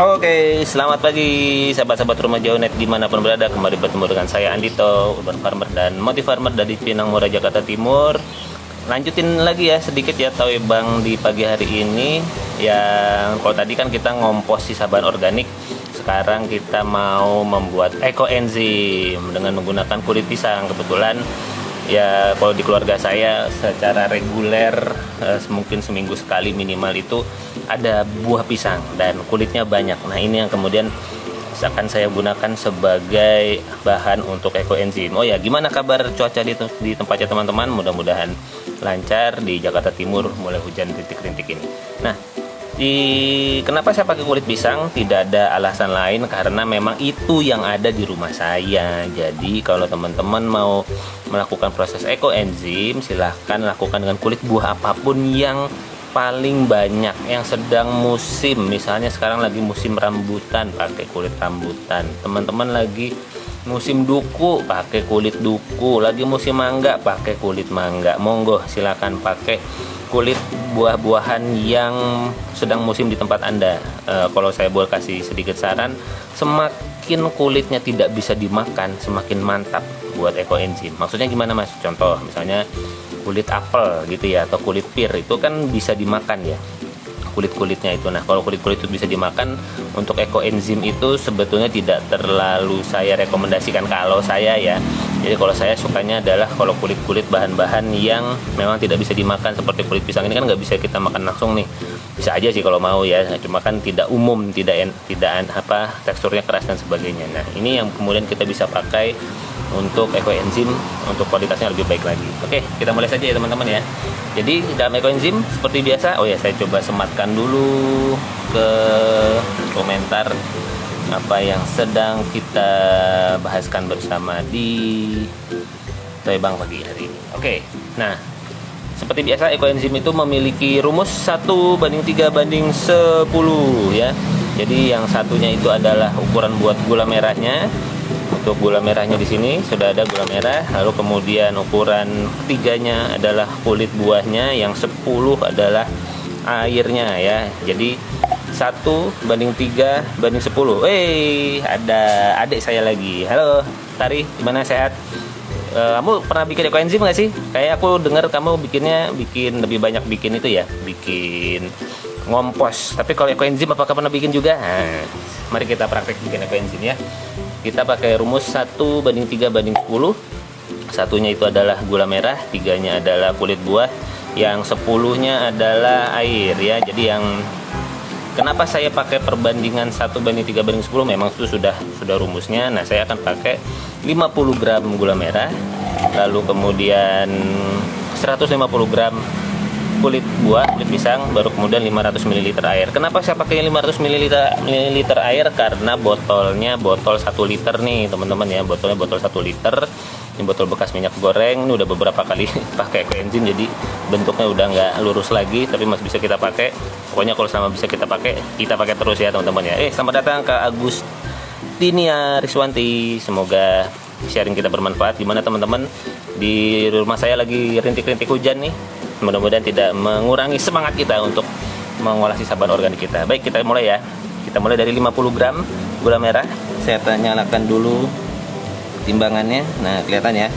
Oke, selamat pagi sahabat-sahabat rumah jauh net dimanapun berada. Kembali bertemu dengan saya Andito, Urban Farmer dan Motif Farmer dari Pinang Mora, Jakarta Timur. Lanjutin lagi ya sedikit ya Tawe Bang di pagi hari ini. Yang kalau tadi kan kita ngompos saban organik, sekarang kita mau membuat ekoenzim dengan menggunakan kulit pisang. Kebetulan ya kalau di keluarga saya secara reguler mungkin seminggu sekali minimal itu ada buah pisang dan kulitnya banyak. Nah ini yang kemudian akan saya gunakan sebagai bahan untuk ekoenzim. Oh ya, gimana kabar cuaca di tempatnya teman-teman? Mudah-mudahan lancar di Jakarta Timur, mulai hujan rintik-rintik ini. Nah, kenapa saya pakai kulit pisang? Tidak ada alasan lain, karena memang itu yang ada di rumah saya. Jadi kalau teman-teman mau melakukan proses ekoenzim, silahkan lakukan dengan kulit buah apapun yang paling banyak, yang sedang musim. Misalnya sekarang lagi musim rambutan, pakai kulit rambutan. Teman-teman lagi musim duku, pakai kulit duku. Lagi musim mangga, pakai kulit mangga. Monggo silakan pakai kulit buah-buahan yang sedang musim di tempat Anda. Kalau saya boleh kasih sedikit saran, semakin kulitnya tidak bisa dimakan, semakin mantap buat ekoenzim. Maksudnya gimana Mas? Contoh misalnya kulit apel gitu ya, atau kulit pir itu kan bisa dimakan ya, kulit-kulitnya itu. Nah kalau kulit-kulit itu bisa dimakan, untuk ekoenzim itu sebetulnya tidak terlalu saya rekomendasikan kalau saya ya. Jadi kalau saya sukanya adalah kalau kulit-kulit bahan-bahan yang memang tidak bisa dimakan, seperti kulit pisang ini kan nggak bisa kita makan langsung nih. Bisa aja sih kalau mau ya, cuma kan tidak umum, tidak teksturnya keras dan sebagainya. Nah ini yang kemudian kita bisa pakai untuk ekoenzim, untuk kualitasnya lebih baik lagi. Oke, kita mulai saja ya teman-teman ya. Jadi dalam ekoenzim seperti biasa, oh ya saya coba sematkan dulu ke komentar apa yang sedang kita bahaskan bersama di Tawe Bang pagi hari ini. Oke, nah seperti biasa ekoenzim itu memiliki rumus 1:3:10 ya. Jadi yang satunya itu adalah ukuran buat gula merahnya. Untuk gula merahnya di sini sudah ada gula merah, lalu kemudian ukuran ketiganya adalah kulit buahnya, yang 10 adalah airnya ya. Jadi 1:3:10. Ada adik saya lagi. Halo Tari, gimana, sehat? Kamu pernah bikin ekoenzim nggak sih? Kayak aku dengar kamu bikin lebih banyak bikin itu ya, bikin ngompos. Tapi kalau ekoenzim apakah pernah bikin juga? Nah, mari kita praktek bikin ekoenzim ya. Kita pakai rumus 1:3:10. Satunya itu adalah gula merah, 3-nya adalah kulit buah, yang 10-nya adalah air ya. Jadi yang kenapa saya pakai perbandingan 1:3:10, memang itu sudah rumusnya. Nah saya akan pakai 50 gram gula merah, lalu kemudian 150 gram kulit buah, kulit pisang, baru kemudian 500 ml air. Kenapa saya pakai 500 ml air? Karena botolnya botol 1 liter nih teman-teman ya. Botolnya botol 1 liter. Ini botol bekas minyak goreng. Ini udah beberapa kali pakai ekoenzim, jadi bentuknya udah nggak lurus lagi, tapi masih bisa kita pakai. Pokoknya kalau selama bisa kita pakai terus ya teman-teman ya. Selamat datang ke Agustinia Riswanti. Semoga sharing kita bermanfaat. Gimana teman-teman? Di rumah saya lagi rintik-rintik hujan nih. Mudah-mudahan tidak mengurangi semangat kita untuk mengolah saban organik kita. Baik, kita mulai ya. Kita mulai dari 50 gram gula merah. Saya nyalakan dulu timbangannya. Nah, kelihatan ya.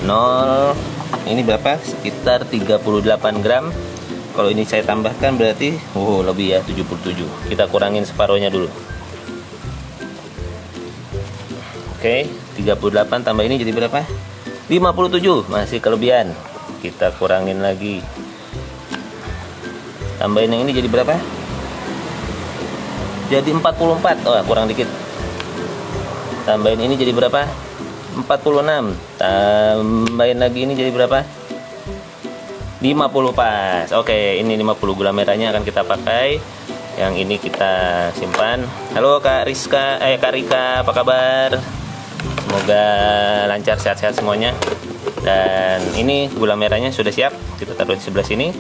0, ini berapa? Sekitar 38 gram. Kalau ini saya tambahkan berarti lebih ya, 77. Kita kurangin separuhnya dulu. Oke, 38 tambah ini jadi berapa? 57, masih kelebihan. Kita kurangin lagi, tambahin yang ini jadi berapa? Jadi 44. Kurang dikit. Tambahin ini jadi berapa? 46. Tambahin lagi ini jadi berapa? 50 pas. Oke, ini 50 gula merahnya akan kita pakai. Yang ini kita simpan. Halo Kak Rizka, Kak Rika, apa kabar? Semoga lancar, sehat-sehat semuanya. Dan ini gula merahnya sudah siap, kita taruh di sebelah sini.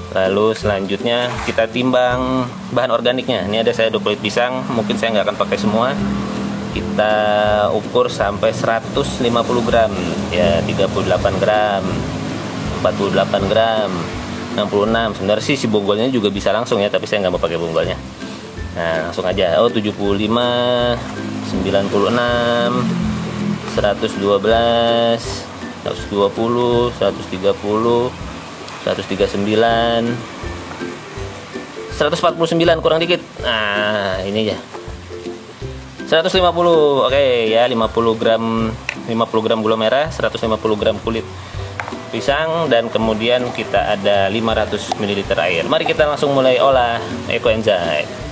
Lalu selanjutnya kita timbang bahan organiknya. Ini ada saya 2 kulit pisang, mungkin saya nggak akan pakai semua. Kita ukur sampai 150 gram ya, 38 gram, 48 gram, 66. Sebenarnya sih si bonggolnya juga bisa langsung ya, tapi saya nggak mau pakai bonggolnya. Nah, langsung aja. Oh, 75, 96, 112, 120, 130, 139, 149 kurang dikit. Nah, ini aja. 150. Oke, ya 50 gram gula merah, 150 gram kulit pisang, dan kemudian kita ada 500 ml air. Mari kita langsung mulai olah Ecoenzyme.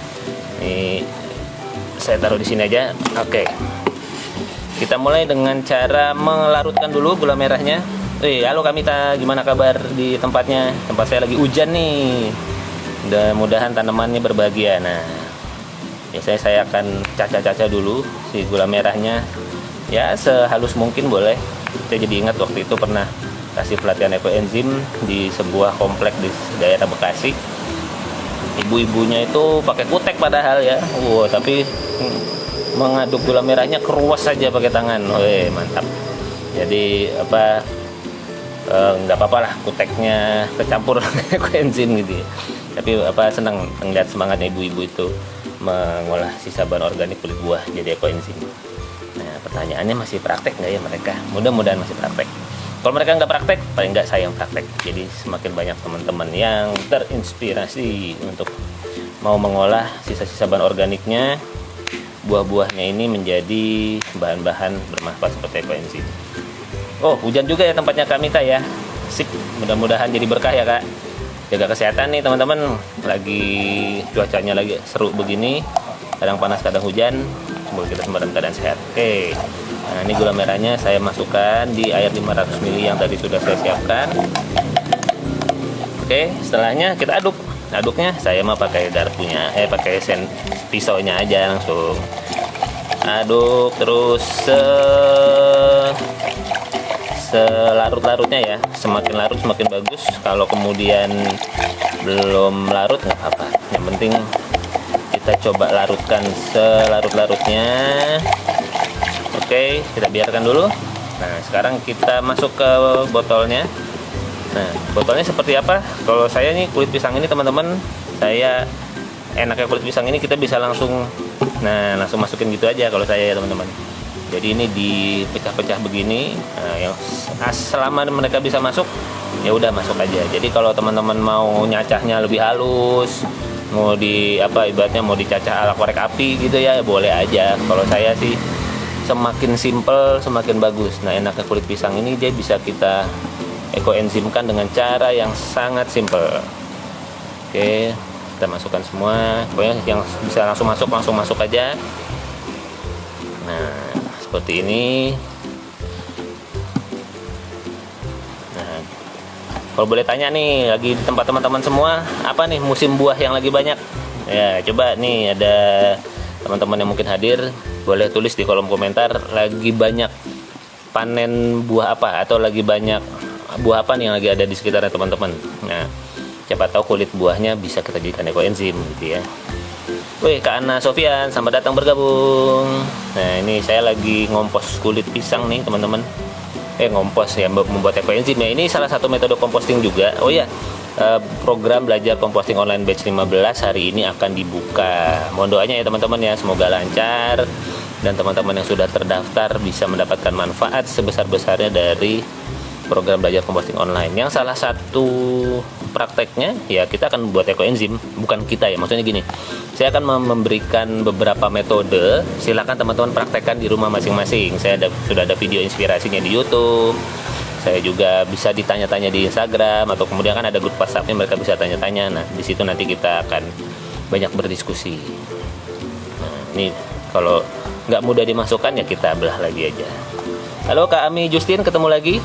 Ini saya taruh di sini aja. Oke. Kita mulai dengan cara melarutkan dulu gula merahnya. Halo Kamita, gimana kabar di tempatnya? Tempat saya lagi hujan nih. Mudah-mudahan tanamannya berbahagia. Nah, biasanya saya akan caca-caca dulu si gula merahnya. Ya, sehalus mungkin boleh. Saya jadi ingat waktu itu pernah kasih pelatihan Ecoenzyme di sebuah komplek di daerah Bekasi. Ibu-ibunya itu pakai kutek padahal ya. Tapi mengaduk gula merahnya keruas saja pakai tangan. Mantap. Jadi nggak apa-apa lah kuteknya kecampur Ecoenzyme gitu ya. Tapi senang melihat semangatnya ibu-ibu itu mengolah sisa bahan organik kulit buah jadi Ecoenzyme. Nah, pertanyaannya masih praktek nggak ya mereka? Mudah-mudahan masih praktek. Kalau mereka nggak praktek, paling nggak saya yang praktek. Jadi semakin banyak teman-teman yang terinspirasi untuk mau mengolah sisa-sisa bahan organiknya, buah-buahnya ini menjadi bahan-bahan bermanfaat seperti Ecoenzyme. Oh, hujan juga ya tempatnya Kamita ya. Sip, mudah-mudahan jadi berkah ya Kak. Jaga kesehatan nih teman-teman. Lagi cuacanya lagi seru begini, kadang panas kadang hujan. Semoga kita semua dalam keadaan sehat. Oke. Nah, ini gula merahnya saya masukkan di air 500 ml yang tadi sudah saya siapkan. Oke, setelahnya kita aduk. Aduknya saya mah pakai garpunya, pakai pisaunya aja langsung. Aduk terus selarut-larutnya ya. Semakin larut semakin bagus. Kalau kemudian belum larut nggak apa-apa. Yang penting kita coba larutkan selarut-larutnya. Oke, kita biarkan dulu. Nah, sekarang kita masuk ke botolnya. Nah, botolnya seperti apa? Kalau saya nih kulit pisang ini teman-teman, saya enaknya kulit pisang ini kita bisa langsung masukin gitu aja kalau saya ya teman-teman. Jadi ini dipecah-pecah begini. Nah, yang selama mereka bisa masuk, ya udah masuk aja. Jadi kalau teman-teman mau nyacahnya lebih halus, mau ibaratnya mau dicacah ala korek api gitu ya, boleh aja. Kalau saya sih semakin simple semakin bagus. Nah, enaknya kulit pisang ini dia bisa kita Ecoenzyme-kan dengan cara yang sangat simple. Oke, kita masukkan semua. Pokoknya yang bisa langsung masuk aja. Nah, seperti ini. Nah, kalau boleh tanya nih, lagi di tempat teman-teman semua, apa nih musim buah yang lagi banyak? Ya, coba nih ada teman-teman yang mungkin hadir, boleh tulis di kolom komentar lagi banyak panen buah apa, atau lagi banyak buah apa nih yang lagi ada di sekitarnya teman-teman. Nah, siapa tahu kulit buahnya bisa kita jadikan Ecoenzyme gitu ya. Kak Ana Sofian, selamat datang bergabung. Nah, ini saya lagi ngompos kulit pisang nih teman-teman. Ngompos ya, membuat Ecoenzyme ya. Ini salah satu metode composting juga. Oh ya, program belajar composting online batch 15 hari ini akan dibuka. Mohon doanya ya teman-teman ya, semoga lancar dan teman-teman yang sudah terdaftar bisa mendapatkan manfaat sebesar-besarnya dari program belajar composting online. Yang salah satu prakteknya ya kita akan buat Ecoenzyme, bukan kita ya, maksudnya gini. Saya akan memberikan beberapa metode, silakan teman-teman praktekkan di rumah masing-masing. Sudah ada video inspirasinya di YouTube. Saya juga bisa ditanya-tanya di Instagram, atau kemudian kan ada grup WhatsApp-nya, mereka bisa tanya-tanya. Nah, di situ nanti kita akan banyak berdiskusi. Nah, ini kalau nggak mudah dimasukkan ya kita belah lagi aja. Halo Kak Ami Justin, ketemu lagi.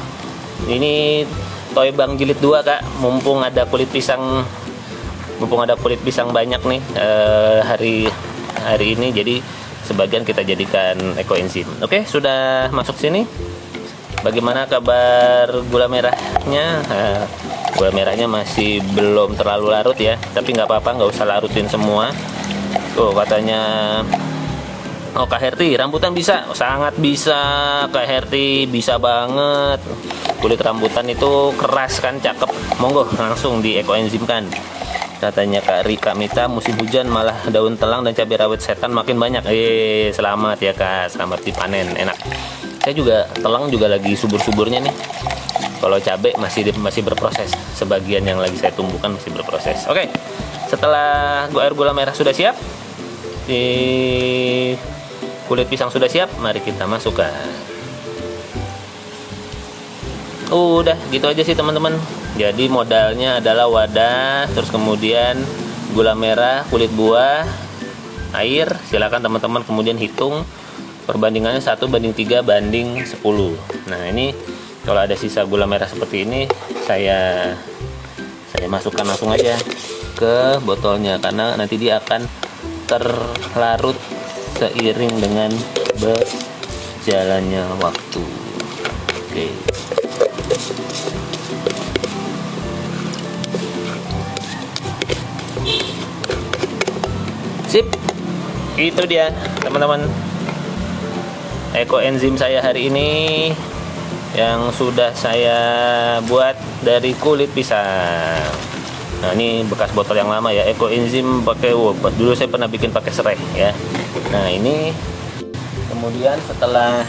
Ini toy bang jilid 2 Kak, mumpung ada kulit pisang banyak nih hari ini, jadi sebagian kita jadikan Ecoenzyme. Oke, sudah masuk sini. Bagaimana kabar gula merahnya? Gula merahnya masih belum terlalu larut ya, tapi nggak apa-apa, nggak usah larutin semua. Tuh katanya, Kak Herti, rambutan bisa? Sangat bisa Kak Herti, bisa banget. Kulit rambutan itu keras kan, cakep. Monggo langsung di Ecoenzyme kan. Katanya Kak Rika Mita, musim hujan malah daun telang dan cabai rawit setan makin banyak. Selamat ya Kak, selamat dipanen, enak. Saya juga telang juga lagi subur-suburnya nih. Kalau cabai masih berproses. Sebagian yang lagi saya tumbuhkan masih berproses. Oke. Setelah air gula merah sudah siap, di kulit pisang sudah siap, mari kita masukkan. Udah gitu aja sih teman-teman. Jadi modalnya adalah wadah, terus kemudian gula merah, kulit buah, air. Silakan teman-teman kemudian hitung perbandingannya 1:3:10. Nah ini kalau ada sisa gula merah seperti ini, saya masukkan langsung aja ke botolnya, karena nanti dia akan terlarut seiring dengan berjalannya waktu. Oke. Sip, itu dia teman-teman ekoenzim saya hari ini yang sudah saya buat dari kulit pisang. Nah ini bekas botol yang lama ya, ekoenzim pakai dulu saya pernah bikin pakai serai ya. Nah ini kemudian setelah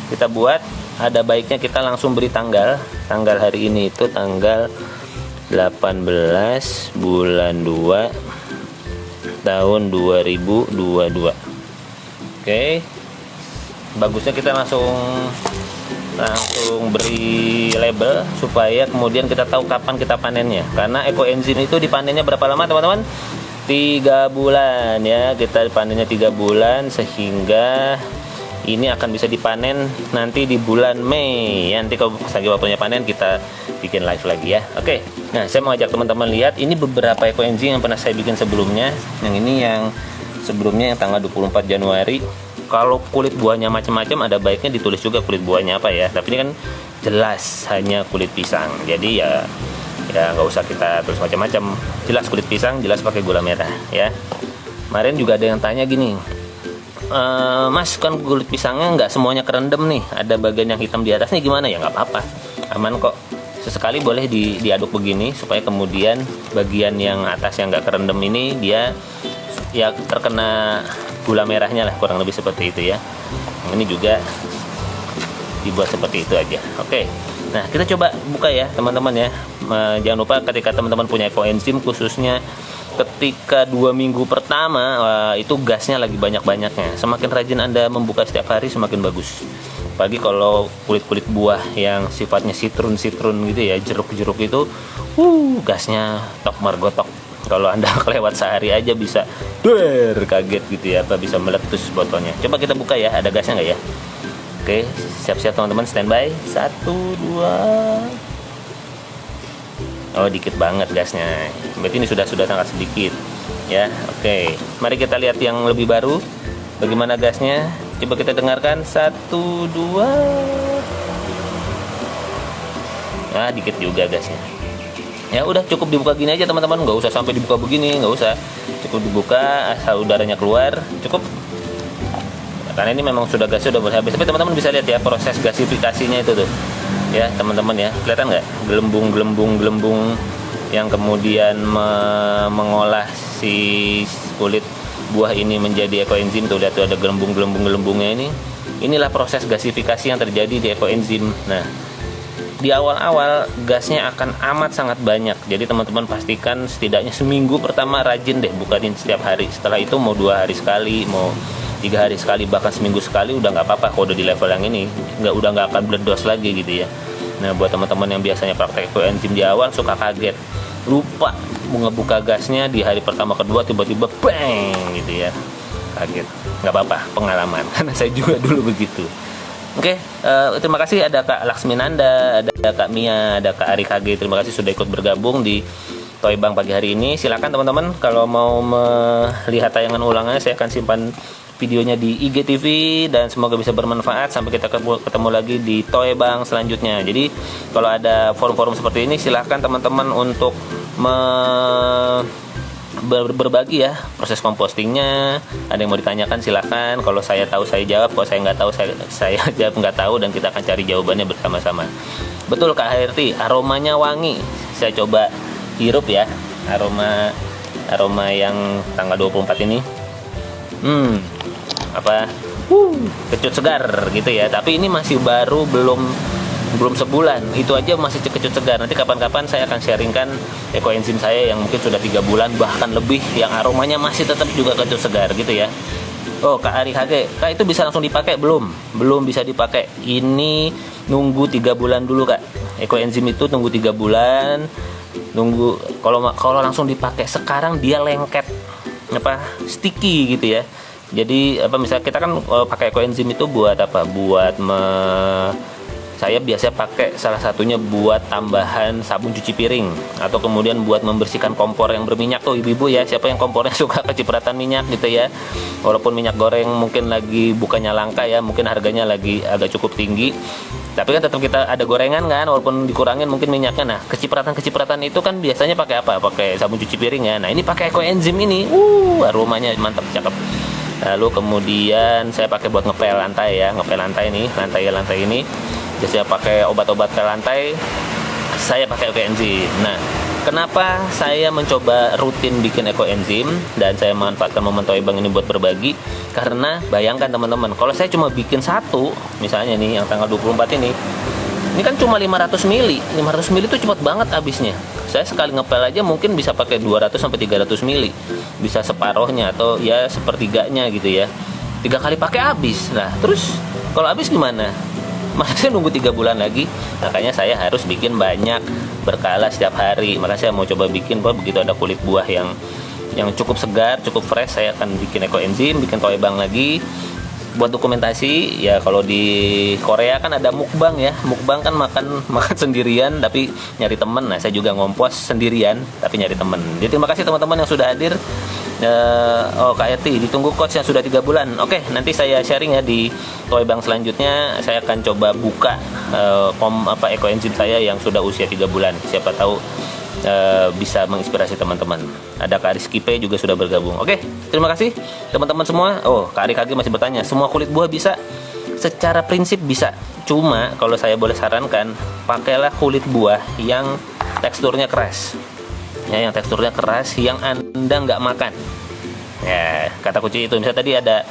kita buat, ada baiknya kita langsung beri tanggal hari ini itu tanggal 18 bulan 2 tahun 2022. Oke. Bagusnya kita langsung beri label supaya kemudian kita tahu kapan kita panennya. Karena ekoenzim itu dipanennya berapa lama teman-teman? 3 bulan ya. Kita panennya 3 bulan sehingga ini akan bisa dipanen nanti di bulan Mei. Nanti kalau lagi waktunya panen kita bikin live lagi ya. Oke. Nah, saya mau ajak teman-teman lihat ini beberapa ekoenzim yang pernah saya bikin sebelumnya. Yang ini yang sebelumnya yang tanggal 24 Januari. Kalau kulit buahnya macam-macam, ada baiknya ditulis juga kulit buahnya apa ya. Tapi ini kan jelas hanya kulit pisang. Jadi ya nggak usah kita tulis macam-macam. Jelas kulit pisang, jelas pakai gula merah ya. Kemarin juga ada yang tanya gini, Mas kan kulit pisangnya nggak semuanya kerendam nih, ada bagian yang hitam di atasnya gimana? Ya nggak apa-apa, aman kok. Sesekali boleh diaduk begini supaya kemudian bagian yang atas yang nggak kerendam ini dia ya terkena gula merahnya lah, kurang lebih seperti itu ya. Ini juga dibuat seperti itu aja. Oke. Nah kita coba buka ya teman-teman ya. Jangan lupa ketika teman-teman punya ekoenzim, khususnya ketika 2 minggu pertama itu gasnya lagi banyak-banyaknya. Semakin rajin Anda membuka setiap hari semakin bagus. Apalagi kalau kulit-kulit buah yang sifatnya sitrun-sitrun gitu ya, jeruk-jeruk itu gasnya tok margotok. Kalau Anda kelewat sehari aja bisa kaget gitu ya, apa bisa meletus botolnya. Coba kita buka ya, ada gasnya nggak ya? Oke, siap-siap teman-teman, standby. 1, 2. Oh, dikit banget gasnya. Berarti ini sudah sangat sedikit ya. Oke, mari kita lihat yang lebih baru. Bagaimana gasnya? Coba kita dengarkan. 1, 2. Nah, dikit juga gasnya. Ya udah, cukup dibuka gini aja teman-teman, nggak usah sampai dibuka begini, nggak usah. Cukup dibuka asal udaranya keluar, cukup. Karena ini memang sudah gasnya udah habis. Tapi teman-teman bisa lihat ya proses gasifikasinya itu tuh. Ya teman-teman ya, kelihatan nggak gelembung yang kemudian mengolah si kulit buah ini menjadi ekoenzim tuh. Lihat tuh ada gelembungnya ini. Inilah proses gasifikasi yang terjadi di ekoenzim. Nah, di awal-awal gasnya akan amat sangat banyak. Jadi teman-teman pastikan setidaknya seminggu pertama rajin deh bukain setiap hari. Setelah itu mau 2 hari sekali, mau 3 hari sekali, bahkan seminggu sekali udah nggak apa-apa. Kalau udah di level yang ini udah nggak akan meledos lagi gitu ya. Nah buat teman-teman yang biasanya praktek ekoenzim di awal suka kaget, lupa mau ngebuka gasnya di hari pertama kedua tiba-tiba bang gitu ya, kaget. Nggak apa-apa, pengalaman karena saya juga dulu begitu. Oke, terima kasih ada Kak Laksminanda, ada Kak Mia, ada Kak Ari KG. Terima kasih sudah ikut bergabung di Toy Bang pagi hari ini. Silakan teman-teman kalau mau melihat tayangan ulangannya, saya akan simpan videonya di IGTV dan semoga bisa bermanfaat. Sampai kita ketemu lagi di Toy Bang selanjutnya. Jadi kalau ada forum-forum seperti ini, silahkan teman-teman untuk berbagi ya proses compostingnya. Ada yang mau ditanyakan silahkan. Kalau saya tahu saya jawab, kalau saya nggak tahu saya jawab nggak tahu, dan kita akan cari jawabannya bersama-sama. Betul Kak HRT, aromanya wangi. Saya coba hirup ya. aroma yang tanggal 24 ini. Apa? Kecut segar gitu ya. Tapi ini masih baru, belum sebulan. Itu aja masih kecut segar. Nanti kapan-kapan saya akan sharingkan ekoenzim saya yang mungkin sudah 3 bulan bahkan lebih, yang aromanya masih tetap juga kecut segar gitu ya. Oh, Kak Ari Hage, Kak, itu bisa langsung dipakai? Belum bisa dipakai. Ini nunggu 3 bulan dulu, Kak. Ekoenzim itu tunggu 3 bulan. Nunggu, kalau langsung dipakai sekarang dia lengket, sticky gitu ya. Jadi misalnya kita kan pakai ekoenzim itu buat apa? Saya biasanya pakai salah satunya buat tambahan sabun cuci piring, atau kemudian buat membersihkan kompor yang berminyak tuh ibu-ibu ya. Siapa yang kompornya suka kecipratan minyak gitu ya. Walaupun minyak goreng mungkin lagi bukannya langka ya, mungkin harganya lagi agak cukup tinggi, tapi kan tetap kita ada gorengan kan, walaupun dikurangin mungkin minyaknya. Nah, kecipratan itu kan biasanya pakai apa? Pakai sabun cuci piring ya. Nah, ini pakai ekoenzim ini. Aromanya mantap, cakep. Lalu kemudian saya pakai buat ngepel lantai ya, lantai ini. Jadi saya pakai obat-obat pel lantai, saya pakai ekoenzim. Nah, kenapa saya mencoba rutin bikin ekoenzim dan saya manfaatkan momen Toibang ini buat berbagi? Karena bayangkan teman-teman, kalau saya cuma bikin satu, misalnya nih yang tanggal 24 ini kan cuma 500 mili. 500 mili itu cepat banget habisnya. Saya sekali ngepel aja mungkin bisa pakai 200 sampai 300 mili. Bisa separohnya atau ya sepertiganya gitu ya. 3 kali pakai habis. Nah, terus kalau habis gimana? Masa saya nunggu 3 bulan lagi? Makanya saya harus bikin banyak, berkala setiap hari. Maka saya mau coba bikin, begitu ada kulit buah yang cukup segar, cukup fresh, saya akan bikin ekoenzim, bikin Toibang lagi buat dokumentasi ya. Kalau di Korea kan ada mukbang ya. Mukbang kan makan sendirian tapi nyari temen. Nah, saya juga ngompos sendirian tapi nyari temen. Jadi terima kasih teman-teman yang sudah hadir. Kak Yati, ditunggu coach yang sudah 3 bulan. Oke, nanti saya sharing ya di Toibang selanjutnya. Saya akan coba buka ekoenzim saya yang sudah usia 3 bulan. Siapa tahu bisa menginspirasi teman-teman. Ada Kak Rizky P juga sudah bergabung. Oke, terima kasih teman-teman semua. Kak Ari Kage masih bertanya, semua kulit buah bisa? Secara prinsip bisa. Cuma kalau saya boleh sarankan, pakailah kulit buah yang teksturnya keras. Ya, yang teksturnya keras, yang Anda nggak makan. Ya, kata kunci itu. Misalnya tadi ada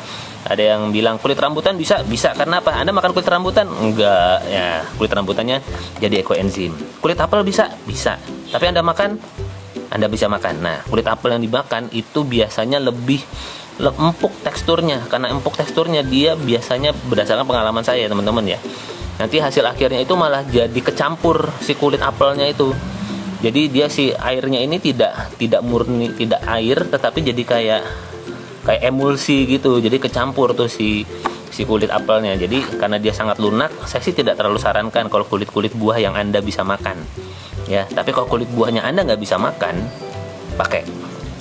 yang bilang kulit rambutan bisa karena apa? Anda makan kulit rambutan? Enggak, ya kulit rambutannya jadi ekoenzim. Kulit apel bisa, tapi Anda makan, Anda bisa makan. Nah, kulit apel yang dimakan itu biasanya lebih empuk teksturnya. Karena empuk teksturnya dia biasanya berdasarkan pengalaman saya teman-teman ya. Nanti hasil akhirnya itu malah jadi kecampur si kulit apelnya itu. Jadi dia si airnya ini tidak murni, tidak air, tetapi jadi kayak emulsi gitu. Jadi kecampur tuh si kulit apelnya. Jadi karena dia sangat lunak, saya sih tidak terlalu sarankan kalau kulit buah yang Anda bisa makan. Ya, tapi kalau kulit buahnya Anda nggak bisa makan, pakai.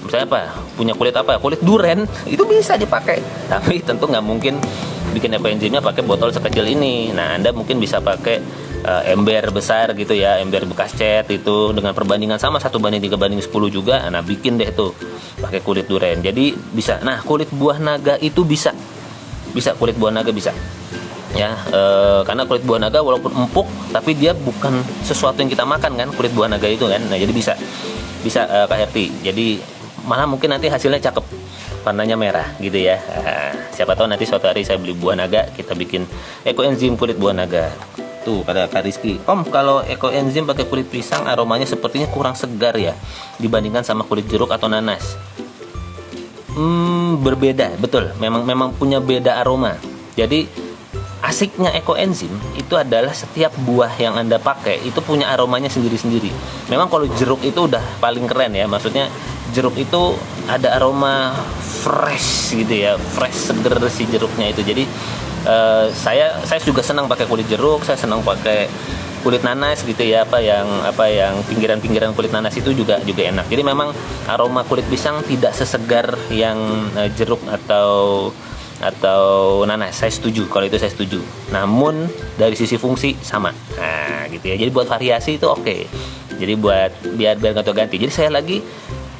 Misalnya apa? Punya kulit apa? Kulit duren, itu bisa dipakai. Tapi tentu nggak mungkin bikin ekoenzimnya pakai botol sekecil ini. Nah, Anda mungkin bisa pakai ember besar gitu ya, ember bekas cat itu dengan perbandingan sama 1:3:10 juga. Nah, bikin deh tuh pakai kulit duren. Jadi bisa. Nah, kulit buah naga itu bisa kulit buah naga bisa ya, karena kulit buah naga walaupun empuk tapi dia bukan sesuatu yang kita makan kan, kulit buah naga itu kan. Nah, jadi bisa Kak Herti. Jadi malah mungkin nanti hasilnya cakep, warnanya merah gitu ya. Siapa tahu nanti suatu hari saya beli buah naga, kita bikin ekoenzim kulit buah naga. Tuh pada Kak Rizky, Om, kalau ekoenzim pakai kulit pisang aromanya sepertinya kurang segar ya dibandingkan sama kulit jeruk atau nanas. Berbeda, betul. Memang punya beda aroma. Jadi asiknya ekoenzim itu adalah setiap buah yang Anda pakai itu punya aromanya sendiri-sendiri. Memang kalau jeruk itu udah paling keren ya. Maksudnya jeruk itu ada aroma fresh gitu ya, fresh seger si jeruknya itu. Jadi saya juga senang pakai kulit jeruk, saya senang pakai kulit nanas gitu ya, apa yang pinggiran kulit nanas itu juga enak. Jadi memang aroma kulit pisang tidak sesegar yang jeruk atau nanas. Saya setuju, kalau itu saya setuju. Namun dari sisi fungsi sama. Nah, gitu ya. Jadi buat variasi itu oke. Jadi buat biar ganti. Jadi saya lagi,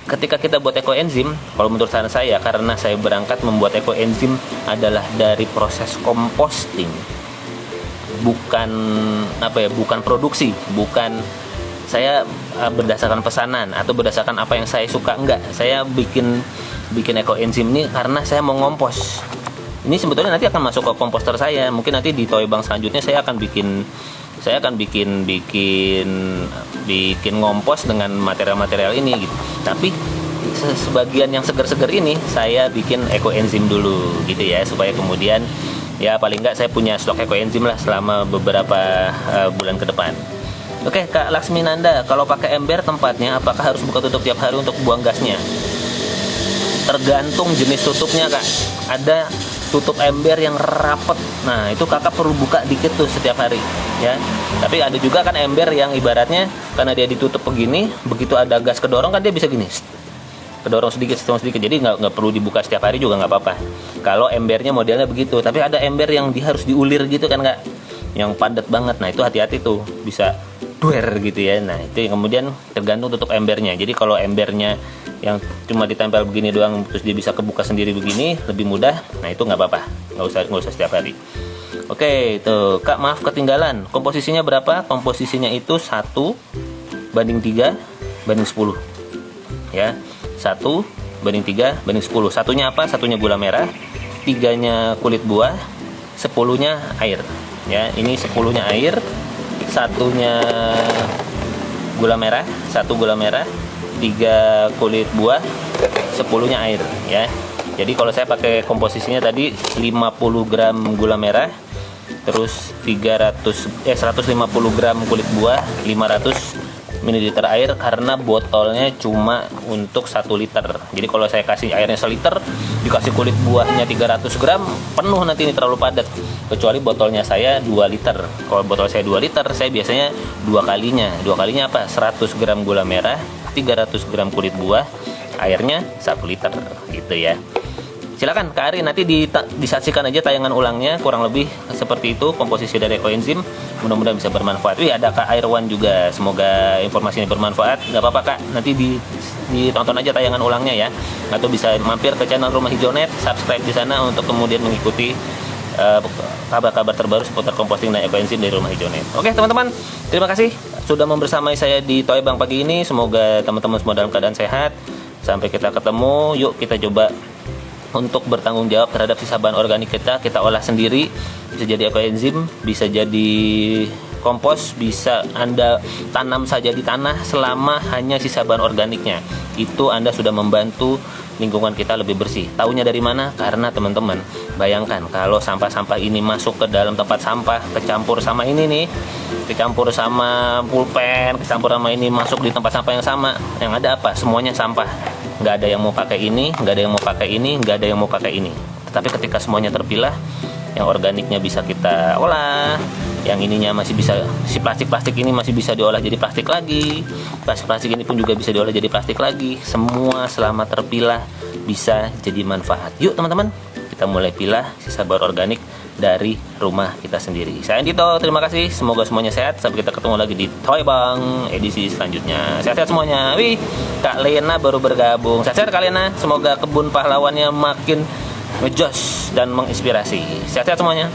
ketika kita buat ekoenzim, kalau menurut saran saya, karena saya berangkat membuat ekoenzim adalah dari proses composting, bukan produksi, bukan saya berdasarkan pesanan atau berdasarkan apa yang saya suka. Enggak, saya bikin ekoenzim ini karena saya mau ngompos. Ini sebetulnya nanti akan masuk ke komposter saya. Mungkin nanti di toy bank selanjutnya saya akan bikin ngompos dengan material-material ini gitu. Tapi sebagian yang segar-segar ini saya bikin ekoenzim dulu gitu ya, supaya kemudian ya paling nggak saya punya stok ekoenzim lah selama beberapa bulan ke depan. Oke, Kak Laksminanda, kalau pakai ember tempatnya apakah harus buka tutup tiap hari untuk buang gasnya? Tergantung jenis tutupnya, Kak. Ada tutup ember yang rapet. Nah, itu Kakak perlu buka dikit tuh setiap hari, ya. Tapi ada juga kan ember yang ibaratnya karena dia ditutup begini, begitu ada gas kedorong kan dia bisa gini. Kedorong sedikit, jadi nggak perlu dibuka setiap hari juga nggak apa-apa. Kalau embernya modelnya begitu, tapi ada ember yang harus diulir gitu kan, Kak, yang padat banget. Nah, itu hati-hati tuh, bisa duer gitu ya. Nah, itu yang kemudian tergantung tutup embernya. Jadi kalau embernya yang cuma ditempel begini doang terus dia bisa kebuka sendiri begini, lebih mudah. Nah, itu nggak apa-apa, nggak usah setiap hari. Oke, tuh Kak, maaf ketinggalan. Komposisinya berapa? Komposisinya itu 1:3:10 ya. 1:3:10. Satunya apa? Satunya gula merah, 3-nya kulit buah, 10-nya air ya. Ini 10-nya air, satunya gula merah, 1 gula merah, 3 kulit buah, 10-nya air ya. Jadi kalau saya pakai komposisinya tadi 50 gram gula merah, terus 150 gram kulit buah, 500 ml air, karena botolnya cuma untuk 1 liter. Jadi kalau saya kasih airnya 1 liter, dikasih kulit buahnya 300 gram, penuh nanti, ini terlalu padat. Kecuali botolnya saya 2 liter. Kalau botol saya 2 liter, saya biasanya 2 kalinya. 2 kalinya apa? 100 gram gula merah, 300 gram kulit buah, airnya 1 liter gitu ya. Silakan Kak Ari, nanti disaksikan aja tayangan ulangnya, kurang lebih seperti itu komposisi dari ekoenzim. Mudah-mudahan bisa bermanfaat. Wih, ada Kak Airwan juga, semoga informasi ini bermanfaat. Gak apa-apa Kak, nanti ditonton aja tayangan ulangnya ya, atau bisa mampir ke channel Rumah Hijau Net, subscribe di sana untuk kemudian mengikuti kabar-kabar terbaru seputar composting dan ekoenzim dari Rumah Hijau Net. Oke teman-teman, terima kasih sudah membersamai saya di Toy Bank pagi ini. Semoga teman-teman semua dalam keadaan sehat. Sampai kita ketemu, yuk kita coba untuk bertanggung jawab terhadap sisa bahan organik kita olah sendiri. Bisa jadi ekoenzim, bisa jadi kompos, bisa Anda tanam saja di tanah selama hanya sisa bahan organiknya. Itu Anda sudah membantu lingkungan kita lebih bersih. Taunya dari mana? Karena teman-teman, bayangkan kalau sampah-sampah ini masuk ke dalam tempat sampah, kecampur sama ini nih, kecampur sama pulpen, kecampur sama ini, masuk di tempat sampah yang sama, yang ada apa? Semuanya sampah. Nggak ada yang mau pakai ini, nggak ada yang mau pakai ini, nggak ada yang mau pakai ini. Tetapi ketika semuanya terpilah, yang organiknya bisa kita olah, yang ininya masih bisa, si plastik ini masih bisa diolah jadi plastik lagi, plastik ini pun juga bisa diolah jadi plastik lagi. Semua selama terpilah bisa jadi manfaat. Yuk teman-teman, kita mulai pilah sisa bahan organik dari rumah kita sendiri. Saya Andito, terima kasih, semoga semuanya sehat. Sampai kita ketemu lagi di Toy Bank edisi selanjutnya. Sehat-sehat semuanya. Wih, Kak Lena baru bergabung. Sehat-sehat Kak Lena, semoga kebun pahlawannya makin ngejos dan menginspirasi. Sehat-sehat semuanya.